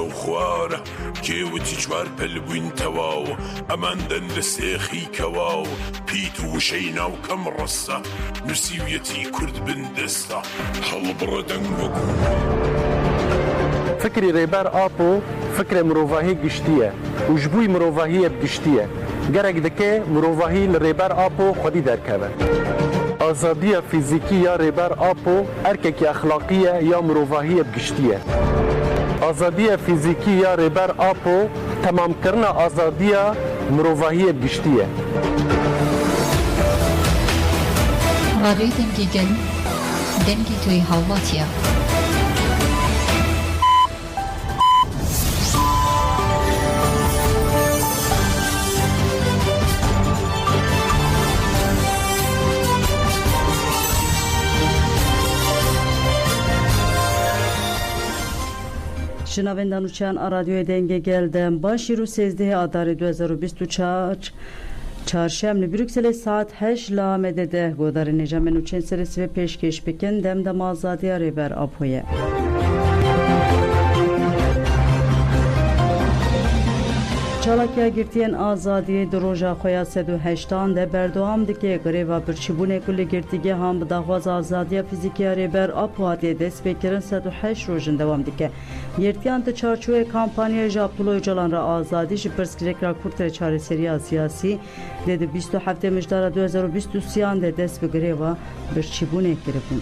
خواره کیوتی چوار پلوین تواو امان دن لسیخی کواو پیتو شینا و کم رسا نسیویتی کرد بندستا حل بردن وکو فکری ریبر آپو فکر مروفاهی گشتیه و جبوی مروفاهی بگشتیه گرگ دکه مروفاهی لریبر آپو خودی درکوه آزادی فیزیکی یا ریبر آپو ارککی اخلاقیه یا مروفاهی بگشتیه آزادی فیزیکی یا ریبر آپو تمام کردن آزادی مروفاهی بگشتیه رادیو دنگی گل دنگی توی هاواتیا شنوندگان چند رادیو دنگه گلدم باشی رو 13 آذر 2024 چهارشنبه بروکسل ساعت 8 لامده ده گودار نجام نوچین سرسی و پیشکش بکن دم آزادی ریبر آپویه چالاکیا گرتین آزادی دروژا خویا 180 ده بردوام دکه گریوا برچبونه کل گرتیگی هم بداخواز آزادی فیزیکی ریبر آپواتی دست بکرن 108 روزن دوام دکه گرتیان تا چارچوه کامپانیا جاپلو جلان را آزادی جپرسکرک را کورتر چاره سری سیاسی ده 27 مجدار 2023 ده دست بگریوا برچبونه کربون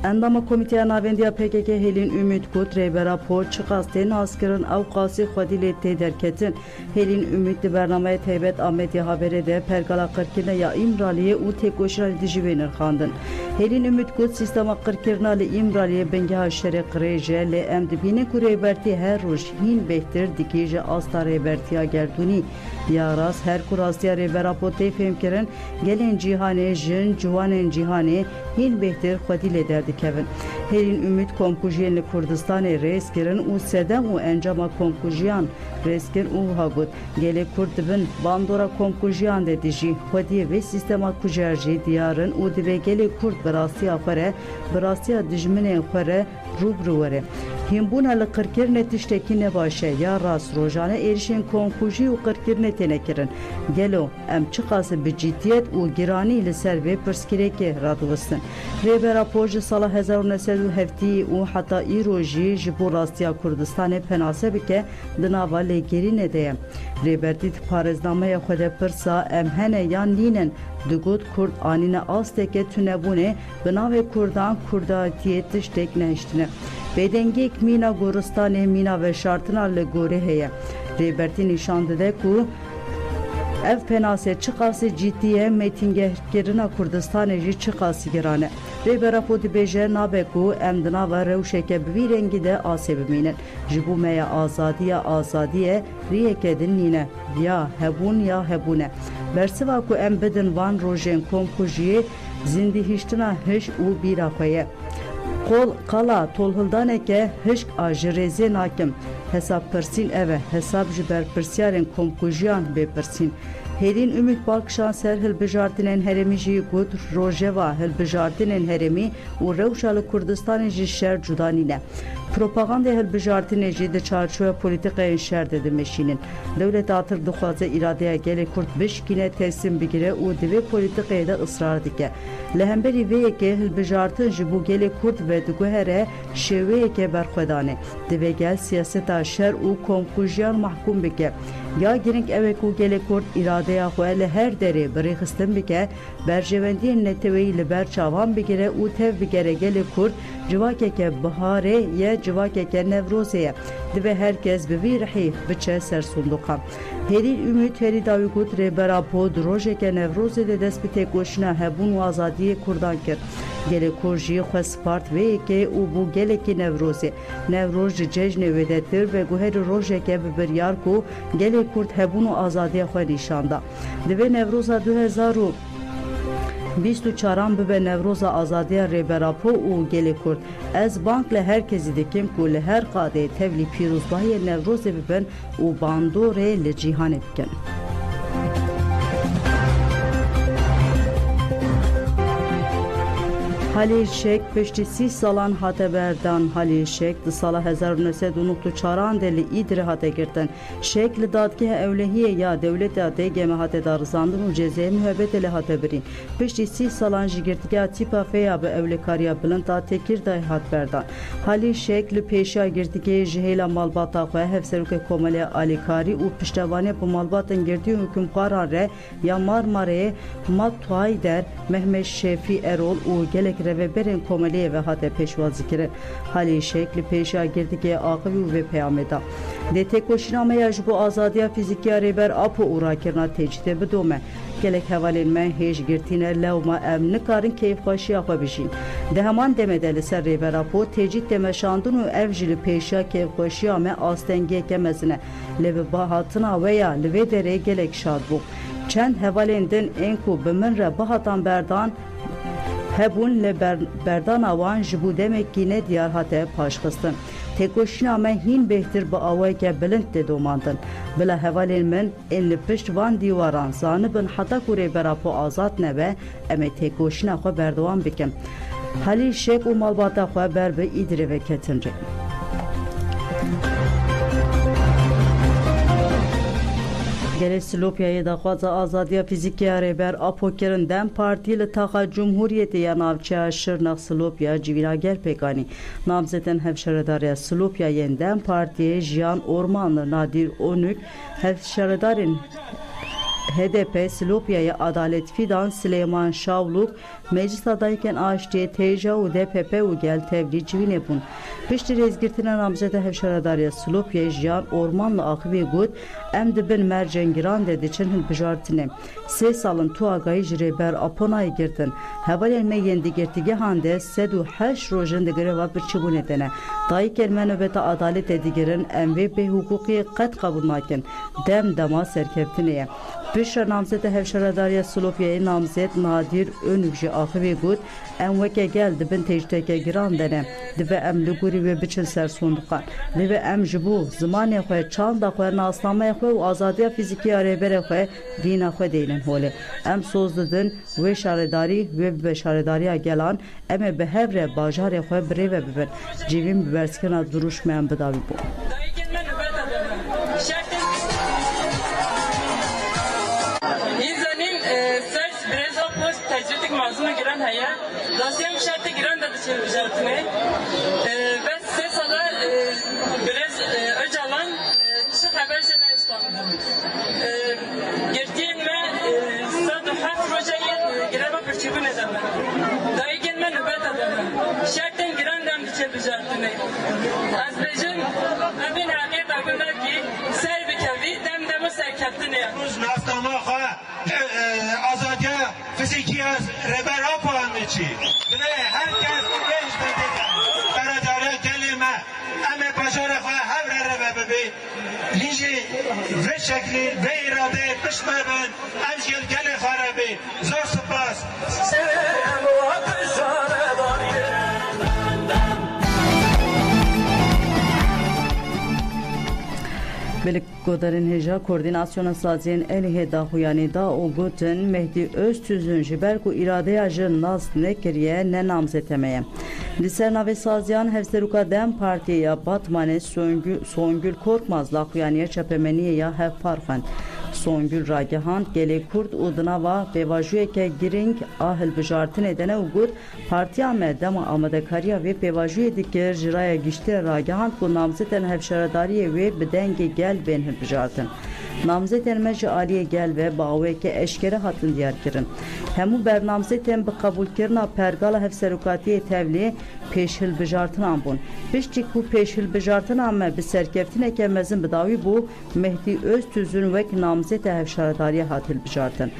اندام کمیته ناوندیا PKK هلین امید کود ریبرا پو چقاستین آسکرن او قاسی خودی لیتی درکتن هلین امید برنامه تیبت آمدی حابره ده پرگالا قرکرنه یا امرالیه او تکوشرال دیجوینر خاندن هلین امید کود سیستما قرکرنه لی امرالیه بنگه ها شرق ریجه لی امدبینه که ریبرتی هر روش هین بهتر دیکیجه آستا ریبرتیا گردونی یا راست هر کراستیا ریبرا پو تیفهم کرن گلین جیهانه جن جوانین جیهانه هین بهتر خودی لیدر دکن هرین امید کمپوژین کردستان ریس کرن او سدم و انجام کمپوژیان ریس کر او هاگود گله کرد بن باندورا کمپوژیان دیجی خودی و سیستما کجرجی دیارن او دی گله کرد براستی آخره براستی دجمن آخره روبروره هیمبونا لقرکرنه تشتکی نباشه یا راست روزانه ایرشین کمپوژی و قرکرنه تنکرن گلو ام چقاس بجیتیت و گرانی لسر و پرسکره که رادوستن ریبرا پوج سال 1970 و حتی ایروژی جبو راستیا کردستان پناسه بکه دناوا لگری نده ریبردیت پارزنامه خود پرسا امهنه یا نینن دگود کرد آنین آسته که تونبونه بناو کردان کرداتیت تشتک نهشتنه بدنگیک مینا گورستان مینا و شارتنا لگوره هیه ریبرتی نشان داده که ev penase çıkası ciddiye metinge girina Kurdistan ji çıkası girane. Rêbera Podî bêje nabe ku em di nava rewşeke bi vî rengî de asê bimînin. Ji bo me ya azadiye riyeke din nîne. Ya hebûn ya hebûne. Bersiva ku em bidin van rojên komkujiyê zindîhîştina hiş û bîra xwe ye. Kol qala tolhildaneke hişk a ji rêzê nakim. Hesap pirsîn ev e, hesap ji ber pirsyarên komkujiyan bê pirsîn. Herîn ümit balkişan ser hilbijartinên herêmî jî got rojeva hilbijartinên herêmî û rewşa li Kurdistanê jî şer cuda nîne. Propagandê hilbijartinê jî di çarçoya polîtikayên şer de dimeşînin. Dewlet atır dixwaze îradeya gelê Kurd bişkîne teslim bigire û di vê polîtikayê de ısrar dike. Li hemberî vê yekê hilbijartin ji bo gelê Kurd ve diguhere şêweyeke berxwedanê. Di vê gel siyaseta şer û komkujiyan mahkum bike. Ya giring ew ku gelê Kurd îradeya xwe li her derê birêxistin bike, berjewendiyên neteweyî li ber çavan bigire û tev bigere gelê Kurd civakeke biharê ye civakeke Nevrozê ye. Divê herkes bi vî rihî biçe ser sunduqa. Herî ümit herî dawî got rêbera pod rojeke Nevrozê de dest bi têkoşîna hebûn û azadiyê Kurdan kir. Gelê Kurd jî xwe spart vê yekê û bû gelekî Nevrozê. Nevroz ji cejnê wê de tir ve guherî rojeke bi biryar ku gelê Kurd hebûn û azadiya xwe nîşanda. Divê Nevroza 2024 bibe Nevroza azadiya rêbera po û gelê Kurd. Ez bank li herkesî dikim ku li her qadê tevlî pîrozbahiyê Nevrozê bibin û bandorê li cîhanê bikin. Halil Şek pişti 30 salan hateberdan Halil Şek di sala 1994 deli idri hate girtin. Şek li dadgeh evlehiye ya devlet ate geme hate darzandın u cezeye mühebbet ele hate birin. Pişti 30 salan jigirtgah tipa feya be evlekariya bilanta tekir dahi hatberdan. Halil Şek li peşa girtgeh jihela malbata khoya hefseruke komale alikari u piştevane bu malbatın girdiği hüküm karar re ya Marmara'ya Matuay der Mehmet Şefi Erol u gelek reveberin komaliye ve hate peşva zikire Halil Şekli peşa girdiği akıvi ve peyameda. Dete koşiname yajbu azadiya fiziki reber apo uğrakirna tecide bidome. Gelek hevalenme heş girtine levma emni karın keyif başı yapabişin. Dehaman demedeli ser reber apo tecid demeşandın u evjili peşa keyif başı ame astenge kemezine. Leve bahatına veya leve dere gelek şadbuk. Çend hevalendin enku biminre bahatan berdan hebun le berdan avan jibu demek ki ne diyar hate paşkıstın. Tekoşiname hin behtir bu avayke bilint de domandın. Bila hevalin min enli pişt van divaran zanibin hata kure berapo azat nebe eme tekoşina xo berdovan bikim. Halil Şek u malbata xo berbe idri ve ketinri. Gelek Silopya'ya da xwaza azadiya fizikiya reber apokerin dem parti li taxa Cumhuriyeti ya navçeya Şırnak Silopya civinager pekani. Namzeten hevşeredariya Silopya yen dem partiye Jiyan Ormanlı Nadir Onük hevşeredarin HDP Silopya'ya Adalet Fidan Süleyman Şavluk meclis adayken AŞT Teja u DPP u gel tevli civine bun. Pişti rezgirtine namzede hevşeredariya Silopya Jiyan Ormanlı akıbi gud em dibin mercengiran dedi çin bijartine. 3 salın tuagayı jireber aponayı girdin. Heval elme yendi girtige hande sedu heş rojin de greva bir çibun edene. Dayı kelme nöbete adalet edigirin emve be hukuki kat kabul makin. Dem dama serkeftineye. Pişa namzede hevşeredariya Silopya'ya namzet Nadir Önükji akıbi gud em veke gel dibin tecteke giran dene. Dibe em luguri ve biçin sersondukan. Dibe em jibu zimane xoy çanda xoy nasnamaya xoy u azadiya fiziki arebere xoy dina xoy değilin hole. Em sozdudun ve şaredari ve beşaredariya gelan eme behevre bajare xoy breve biber. Civim biberskena duruşmayan bidavi bu. Tecrübük mazunu giren heye, Rasyam şartı giren de dışarı şartını ve sesala biraz öcalan dışı haber jeneristanı. Gertiyen ve sadu hat projeye gireme pürçübü nedeni. Dayı gelme nöbet adamı. Şartın giren de dışarı şartını. Azbecin abin hakiyet akınlar ki ser bir kevi demdeme serkettini yapmış. Naslama azadya fiziki reber apanıcı. Ve herkes genç bededen. Beradara kelime eme başarı havre rebebi. Hinci ve şekli ve irade pişmeben emşil gele harabi. Zor sıpas. Selam o akışare dariye. Belik Godar'ın heja koordinasyona saziyen elihe da huyani da o gutun Mehdi Öztüz'ün jiberku irade ajın naz nekiriye ne namzetemeye. Liserna ve saziyan hevseruka dem partiye ya Batmane Songül Korkmaz'la huyaniye çapemeniye ya hef farfan. Songül Ragihan gele Kurt udına ve bevajuye giring ahil bijartın edene ugut partiye amedema amadekariya ve bevajuye dikir jiraya giştire Ragihan ku namzeten hevşeredariye ve bedenge gel benhil bijartın. Namzeten meci aliye gel ve bağveke eşkere hatın diyar kirin. Hemu bernamzeten bi kabul kirna pergala hevserukatiye tevli peşhil bijartın ambun. Piştik bu peşhil bijartın amme bi serkeftin ekemezin bidavi bu Mehdi Öztüz'ün vek namzete hevşeredariye hatil bijartın.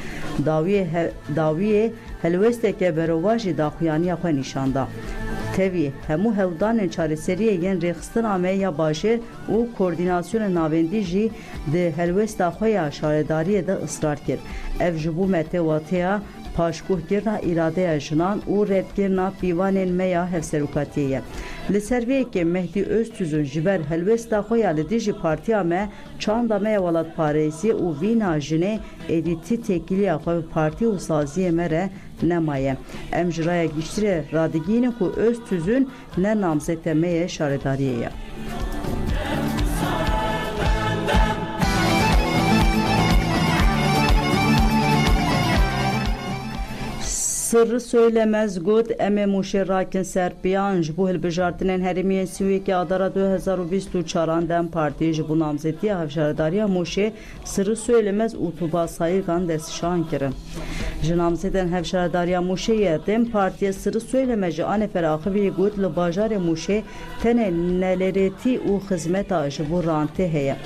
Daviye helvesteke berovaji da huyaniya xwe nişanda. Tevi hemu hevdanên çareseriyê yên rêxistina ya başê û koordinasyona navendî jî di helwesta xwe ya şaredariyê de ısrar kir. Ev ji bo me tewatiya paşguhkirina îradeya jinan û rêdkirina pîvanên me ya hevserokatiyê ye. Li serviyekê Mehdî Öztürk'ün ji ber helwesta xwe ya li dijî partiya me çanda me ya Welat Parêzî û vîna jinê êdîtî têkiliya xwe bi partî û saziyê me re nemaye. Em ji raya giştî radigînin ku Öztürk'ün ne namzeta me ye şaredariyê ye. Sırrı söylemez got eme muşerrakin serpiyan ji bu hilbijartinên herêmiyên Swêkê adara 2024 dem partiyê ji bu namzetiya hevşaredariya Mûşê sırrı söylemez û Tuba Sayıgan destşan kirin. Ji namzetên hevşaredariya Mûşê dem partiye sırrı söylemez ji anefera axivî got li bajarê Mûşê tenê nelerêtî û xizmeta ji bo rantê heye.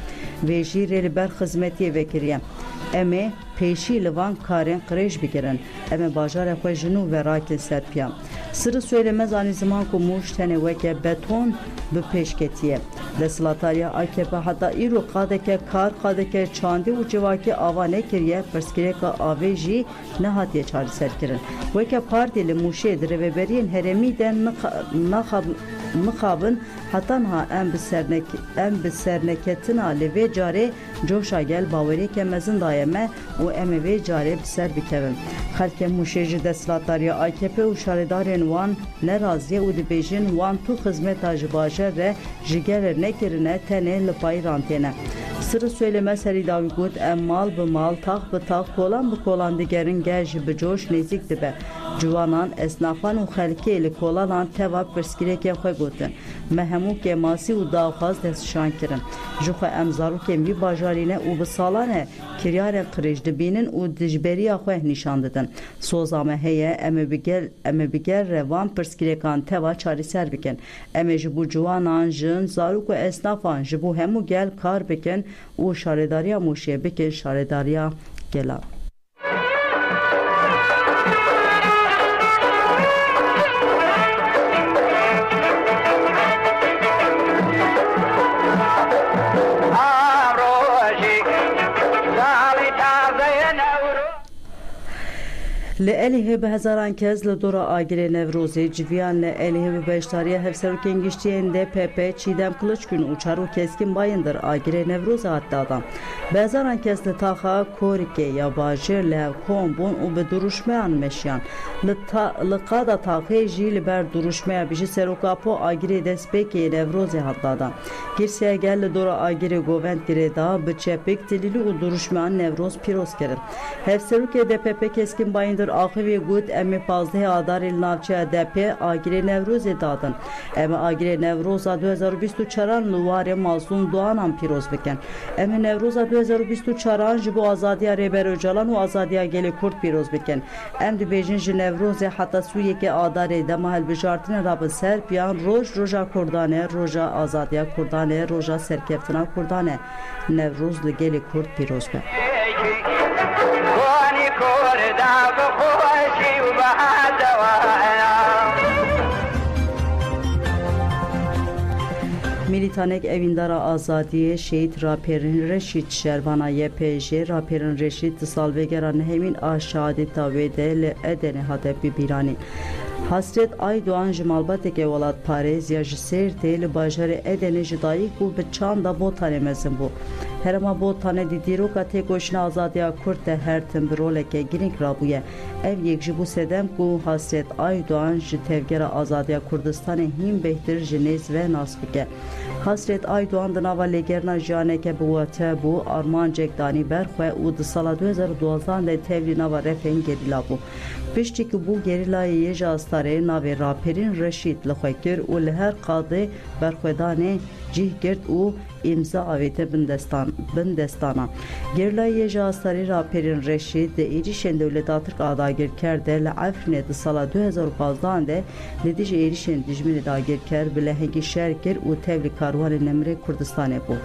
Vê jî rê li ber xizmetiyê vekiriye. Em ê pêşî li van karên qirêj bigirin. Em ê bajarê xwe jinû ve rakin serpiyan. Sırrı söylemez anî ziman ku Mûş tenê weke beton bi pêş ketiye. Desthilatariya AKP heta îro qadeke kar, qadeke çandî û civakî ava nekiriye, pirsgirêka avê jî nehatiye çarîserkirin. Weke partî li Mûşê di rêveberiyên herêmî de mixabin hetanha em bi serneketina li vê carê coşa gel bawerêke mezin daye me û em ê vê carê bi ser bikevin. Xelkê Mûşê ji desthilatariya AKP û şaredarên wan neraziye û dibêjin wan tu xizmeta ji bajar re ji gelir nekirine tenê li payî rantê ne. Sırrı söylemez herî dawî got em mal bi mal, tax bi tax, kolan bi kolan digerin gel ji bi coş nêzik dibe. Ciwanan, esnafan û xelkê li kolanan teva pirsgirêkên xwe gotin. Me hemû kemasî û daxwaz destşan kirin. Ji xwe em zarokên vî bajarî ne û bi salan e kiryarên qirêj dibînin û dijberiya xwe nîşan didin. Soza me heye em ê bi gel re van pirsgirêkan teva çarîser bikin. Em ê ji bo ciwanan, jin, zarok û esnafan ji bo hemû gel kar bikin û şaredariya Mûşê bikin şaredariya gela. Li Êlihê bi hezaran kes li dora agirê Newrozê civiyan li Êlihê bi beşdariya hevserokên giştiyên DPP Çiğdem Kılıçgün û Çarûk Keskin Bayındır agirê Newrozê hat dadan. Bi hezaran kes li taxa Korikê ya bajir li hev kombûn û bi duruşmeyan meşiyan. Li qada taxê jî li ber duruşmeya bijî serokapo agirê destpêkê Newrozê hat dadan. Girsiya gel li dora agirê Govend girêda bi çepik tilîlî û duruşmeyan Newroz pîroz kirin. Hevserokê DPP Keskin Bayındır axivê got em ê 15 adarê li navçeya DP agirê Newrozê dadin. Em ê agirê Newroza 2024 li warê Mazlûm Doğanan pîroz bikin. Em ê Newroza 2024 ji bo azadiya Rêber Öcalan û azadiya gelê Kurd pîroz bikin. Em dibêjin ji Newrozê heta sûyekê adarê dema hilbijartinê ra bi serpiyan roj roja Kurdan e, roja azadiya Kurdan e, roja serkeftina Kurdan e. Newroz li gelê Kurd pîroz be. Militanek evindara azadiye şehit raperin Reşit Şervana YPJ raperin Reşit salvegeran hemin aşağıda tavede le edene hadepi birani. Hasret Aydoğan ji malbateke Welat Parêz ya ji Sêrtê li bajarê Edenê ji dayîk û bi çanda botane mezin bû. Herema botane di dîroka têkoşina azadiya Kurd de her tim bi roleke girîng rabûye. Ev yek ji bo sedem ku Hasret Aydoğan ji tevgera azadiya Kurdistanê hîn bêhtir ji nêz ve nas bike. Hasret Aydoğan di nava lêgerina jiyaneke bi wate bû armancek danî berxwe û di sala 2012 de tevlî nava Refên gerîla bû. Piştî ku bû gerîlayê yê ji astarê navê raperin Reşit li xwe kir û li her qadê berxwedanê cih girt û imza avête bin destana. Gerîlayê ji astarê raperin Reşit di êrişên dewleta Tirk a dagirker de li Efrînê di sala 2015 de li dijî êrişên dijminê dagirker bi lehengî şer kir û tevlî karwanê Nemirê Kurdistanê bû.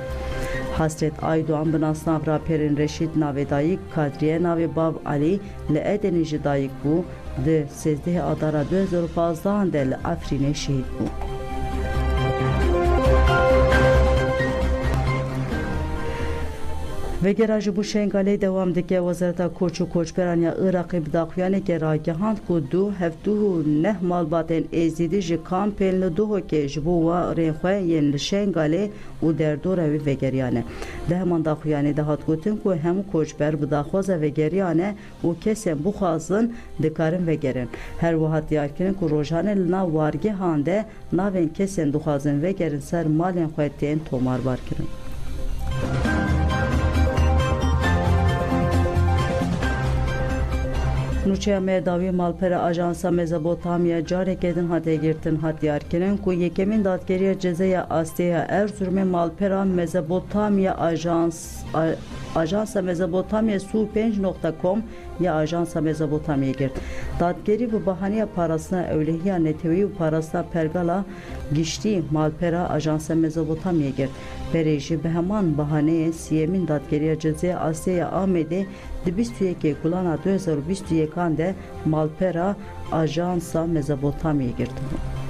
Hasret Aydoğan bi nasnav raperin Reşit navê dayîk Kadriye navê Bav Alî li Edenê jî dayîk bû di 13 adara 2015 de li Efrînê şehîd bû. Vegera ji bu şengalê dewam dike Wezareta Koç û Koçberaniya Iraqê bi daxuyanekê ragihand ku 279 malbatên êzîdî ji kampên li Duhokê ji bo warên xwe yên li şengalê û derdora wî vegeriyan e. Di heman daxuyanê de hat gotin ku hemû koçber bi daxwaza vegeriyan e û kesên bixwazin dikarin vegerin. Her wiha diyarkirin ku rojanê li nav wargehan de navên kesên dixwazin vegerin ser malên xwe tên tomarbar kirin. Nûçeya Mêrdawî malpera Ajansa Mezopotamya carekê din hate girtin hat diyarkirin ku yekemîn dadgeriya Cezeya Astiya Erzurumê malpera Mezopotamya Ajansa Mezopotamya su5.com ya Ajansa Mezopotamya girt. Dadgerî bi bahaniya parasına ewlehiya netewî û parasına pergala giştî malpera Ajansa Mezopotamya girt. Berê jî bi heman bahaneyê siyemîn dadgeriya Cezeya Astiya Amedê di 21 kulana 2021 de malpera Ajansa Mezopotamya girtin.